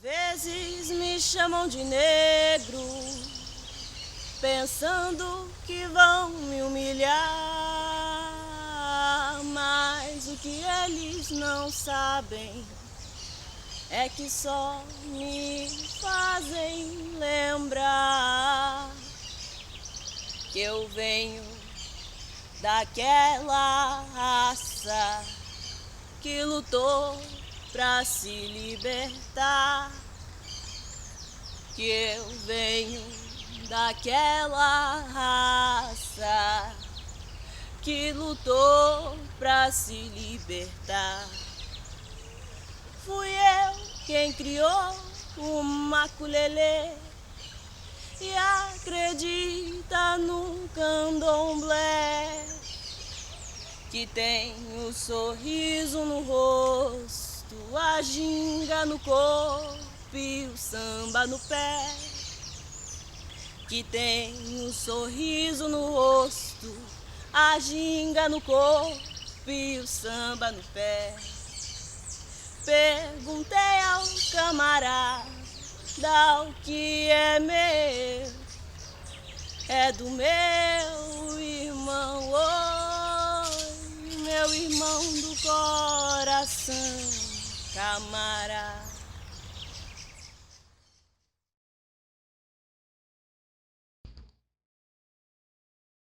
Vezes me chamam de negro, pensando que vão me humilhar, mas o que eles não sabem é que só me fazem lembrar que eu venho daquela raça que lutou pra se libertar, que eu venho daquela raça que lutou pra se libertar. Fui eu quem criou o maculelê e acredita no candomblé, que tem o sorriso no rosto, a ginga no corpo e o samba no pé. Que tem o sorriso no rosto, a ginga no corpo e o samba no pé. Perguntei ao camarada o que é meu, é do meu irmão, oi, meu irmão do coração, camarada.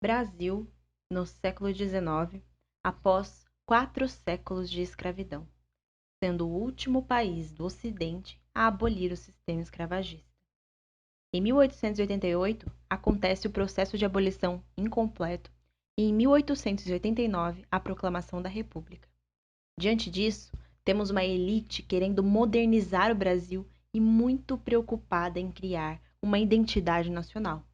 Brasil, no século XIX, após 4 séculos de escravidão, sendo o último país do Ocidente a abolir o sistema escravagista. Em 1888, acontece o processo de abolição incompleto e em 1889, a proclamação da República. Diante disso, temos uma elite querendo modernizar o Brasil e muito preocupada em criar uma identidade nacional.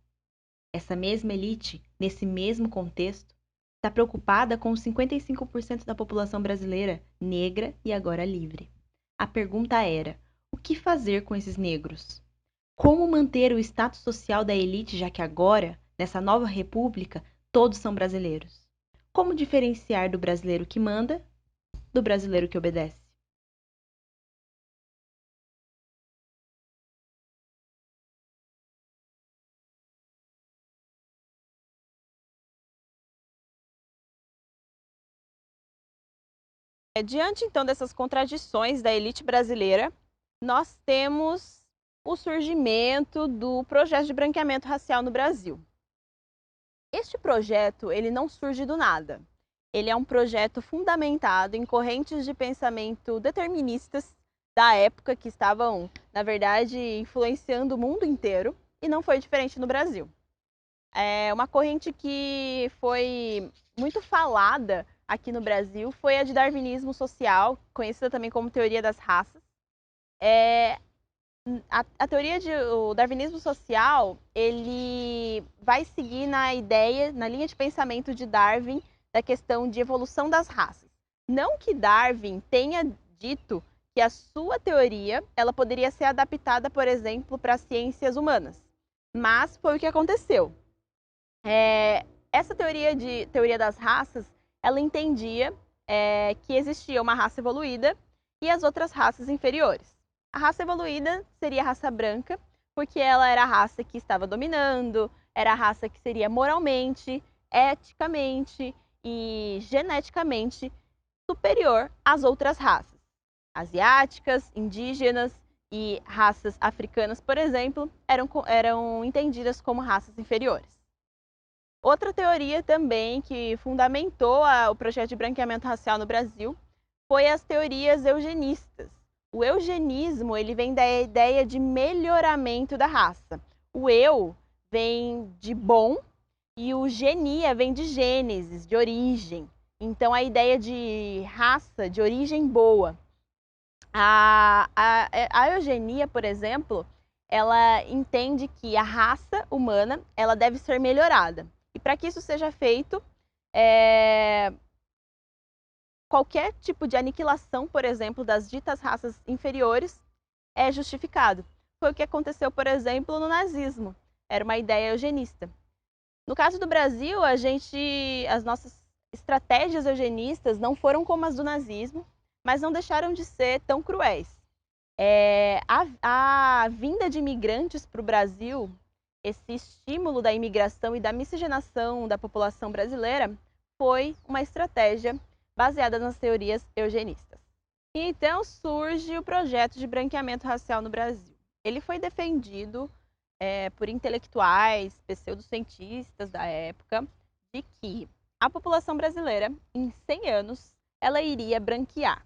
Essa mesma elite, nesse mesmo contexto, está preocupada com os 55% da população brasileira negra e agora livre. A pergunta era: o que fazer com esses negros? Como manter o status social da elite, já que agora, nessa nova república, todos são brasileiros? Como diferenciar do brasileiro que manda do brasileiro que obedece? Diante então dessas contradições da elite brasileira, nós temos o surgimento do projeto de branqueamento racial no Brasil. Este projeto, ele não surge do nada. Ele é um projeto fundamentado em correntes de pensamento deterministas da época que estavam, na verdade, influenciando o mundo inteiro, e não foi diferente no Brasil. É uma corrente que foi muito falada aqui no Brasil foi a de darwinismo social, conhecida também como teoria das raças. A teoria o darwinismo social, ele vai seguir na ideia, na linha de pensamento de Darwin, da questão de evolução das raças. Não que Darwin tenha dito que a sua teoria ela poderia ser adaptada, por exemplo, para as ciências humanas, mas foi o que aconteceu. Essa teoria das raças, ela entendia que existia uma raça evoluída e as outras raças inferiores. A raça evoluída seria a raça branca, porque ela era a raça que estava dominando, era a raça que seria moralmente, eticamente e geneticamente superior às outras raças. Asiáticas, indígenas e raças africanas, por exemplo, eram entendidas como raças inferiores. Outra teoria também que fundamentou o projeto de branqueamento racial no Brasil foi as teorias eugenistas. O eugenismo ele vem da ideia de melhoramento da raça. O eu vem de bom e o genia vem de gênesis, de origem. Então, a ideia de raça, de origem boa. A eugenia, por exemplo, ela entende que a raça humana ela deve ser melhorada. E para que isso seja feito, qualquer tipo de aniquilação, por exemplo, das ditas raças inferiores é justificado. Foi o que aconteceu, por exemplo, no nazismo. Era uma ideia eugenista. No caso do Brasil, as nossas estratégias eugenistas não foram como as do nazismo, mas não deixaram de ser tão cruéis. A vinda de imigrantes para o Brasil, esse estímulo da imigração e da miscigenação da população brasileira, foi uma estratégia baseada nas teorias eugenistas. E então surge o projeto de branqueamento racial no Brasil. Ele foi defendido por intelectuais, pseudocientistas da época, de que a população brasileira, em 100 anos, ela iria branquear.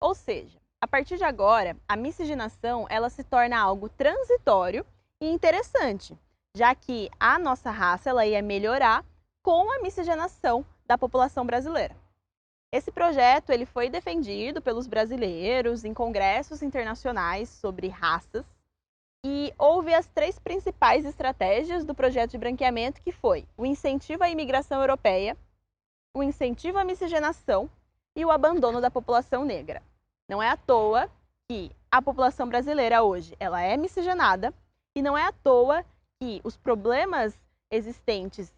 Ou seja, a partir de agora, a miscigenação ela se torna algo transitório e interessante, já que a nossa raça ela ia melhorar com a miscigenação da população brasileira. Esse projeto ele foi defendido pelos brasileiros em congressos internacionais sobre raças e houve as 3 principais estratégias do projeto de branqueamento, que foi o incentivo à imigração europeia, o incentivo à miscigenação e o abandono da população negra. Não é à toa que a população brasileira hoje ela é miscigenada e não é à toa que os problemas existentes,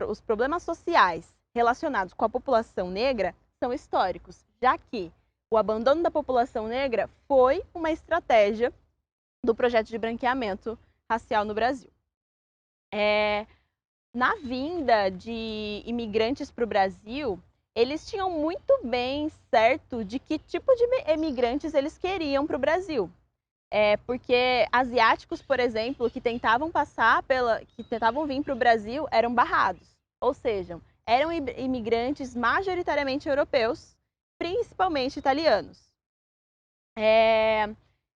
os problemas sociais relacionados com a população negra são históricos, já que o abandono da população negra foi uma estratégia do projeto de branqueamento racial no Brasil. Na vinda de imigrantes para o Brasil, eles tinham muito bem certo de que tipo de imigrantes eles queriam para o Brasil. Porque asiáticos, por exemplo, que tentavam vir para o Brasil, eram barrados. Ou seja, eram imigrantes majoritariamente europeus, principalmente italianos.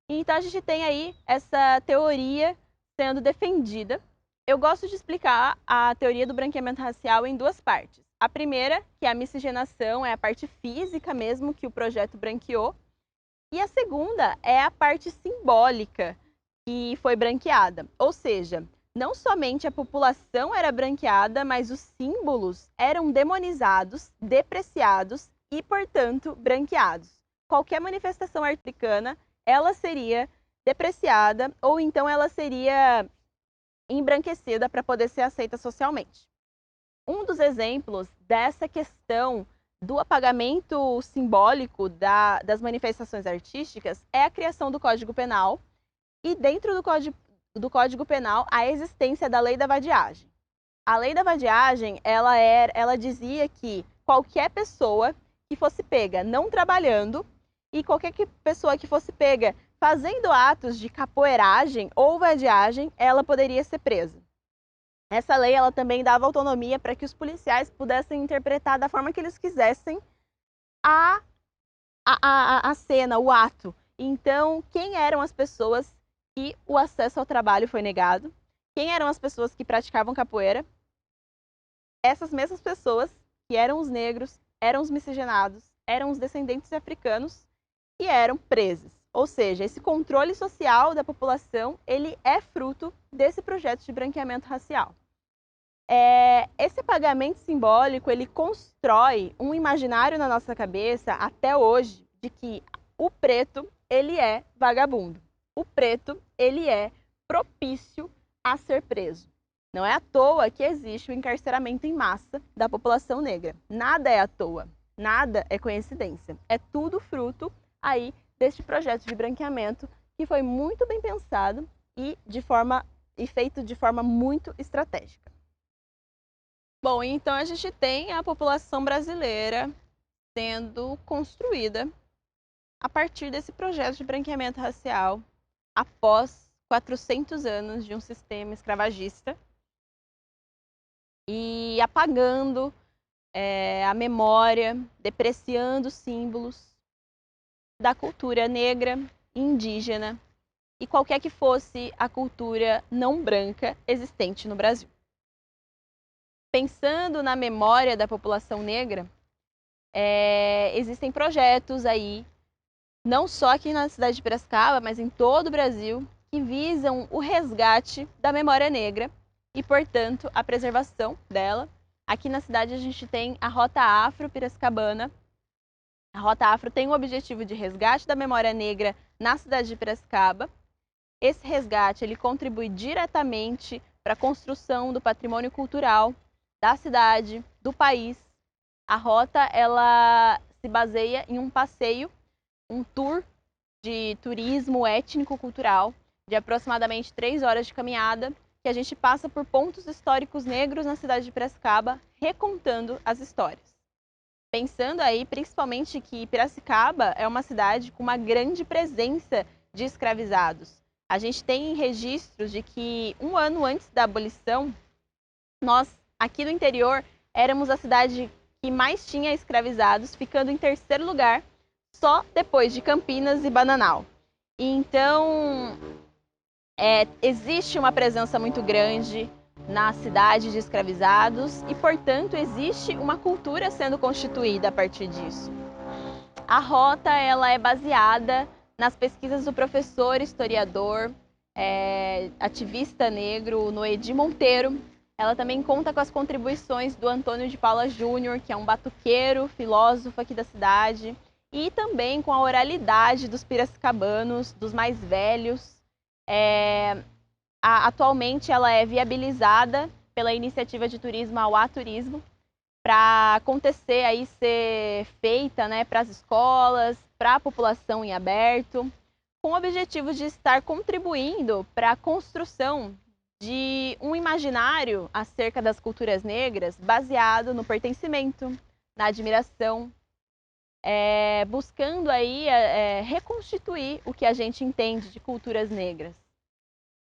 Então a gente tem aí essa teoria sendo defendida. Eu gosto de explicar a teoria do branqueamento racial em 2 partes. A primeira, que é a miscigenação, é a parte física mesmo que o projeto branqueou. E a segunda é a parte simbólica que foi branqueada. Ou seja, não somente a população era branqueada, mas os símbolos eram demonizados, depreciados e, portanto, branqueados. Qualquer manifestação africana, ela seria depreciada ou então ela seria embranquecida para poder ser aceita socialmente. Um dos exemplos dessa questão do apagamento simbólico das manifestações artísticas é a criação do Código Penal e dentro do Código Penal a existência da Lei da Vadiagem. A Lei da Vadiagem, ela dizia que qualquer pessoa que fosse pega não trabalhando e qualquer pessoa que fosse pega fazendo atos de capoeiragem ou vadiagem, ela poderia ser presa. Essa lei ela também dava autonomia para que os policiais pudessem interpretar da forma que eles quisessem a cena, o ato. Então, quem eram as pessoas que o acesso ao trabalho foi negado? Quem eram as pessoas que praticavam capoeira? Essas mesmas pessoas que eram os negros, eram os miscigenados, eram os descendentes de africanos e eram presos. Ou seja, esse controle social da população, ele é fruto desse projeto de branqueamento racial. Esse apagamento simbólico, ele constrói um imaginário na nossa cabeça, até hoje, de que o preto, ele é vagabundo. O preto, ele é propício a ser preso. Não é à toa que existe o encarceramento em massa da população negra. Nada é à toa, nada é coincidência. É tudo fruto aí deste projeto de branqueamento que foi muito bem pensado e feito de forma muito estratégica. Bom, então a gente tem a população brasileira sendo construída a partir desse projeto de branqueamento racial após 400 anos de um sistema escravagista e apagando a memória, depreciando símbolos da cultura negra, indígena e qualquer que fosse a cultura não branca existente no Brasil. Pensando na memória da população negra, existem projetos aí, não só aqui na cidade de Piracicaba, mas em todo o Brasil, que visam o resgate da memória negra e, portanto, a preservação dela. Aqui na cidade a gente tem a Rota Afro Piracicabana. A Rota Afro tem o objetivo de resgate da memória negra na cidade de Piracicaba. Esse resgate ele contribui diretamente para a construção do patrimônio cultural da cidade, do país. A rota ela se baseia em um passeio, um tour de turismo étnico-cultural de aproximadamente 3 horas de caminhada, que a gente passa por pontos históricos negros na cidade de Piracicaba, recontando as histórias. Pensando aí principalmente que Piracicaba é uma cidade com uma grande presença de escravizados. A gente tem registros de que 1 ano antes da abolição, nós, aqui no interior, éramos a cidade que mais tinha escravizados, ficando em 3º lugar, só depois de Campinas e Bananal. Então, existe uma presença muito grande na cidade de escravizados e, portanto, existe uma cultura sendo constituída a partir disso. A rota ela é baseada nas pesquisas do professor, historiador, ativista negro Noedi Monteiro. Ela também conta com as contribuições do Antônio de Paula Júnior, que é um batuqueiro, filósofo aqui da cidade, e também com a oralidade dos piracicabanos, dos mais velhos. Atualmente ela é viabilizada pela iniciativa de turismo Auá Turismo, para acontecer aí, ser feita, né, para as escolas, para a população em aberto, com o objetivo de estar contribuindo para a construção de um imaginário acerca das culturas negras baseado no pertencimento, na admiração, buscando aí reconstituir o que a gente entende de culturas negras.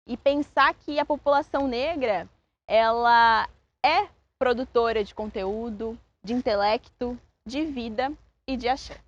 E pensar que a população negra, ela é produtora de conteúdo, de intelecto, de vida e de axé.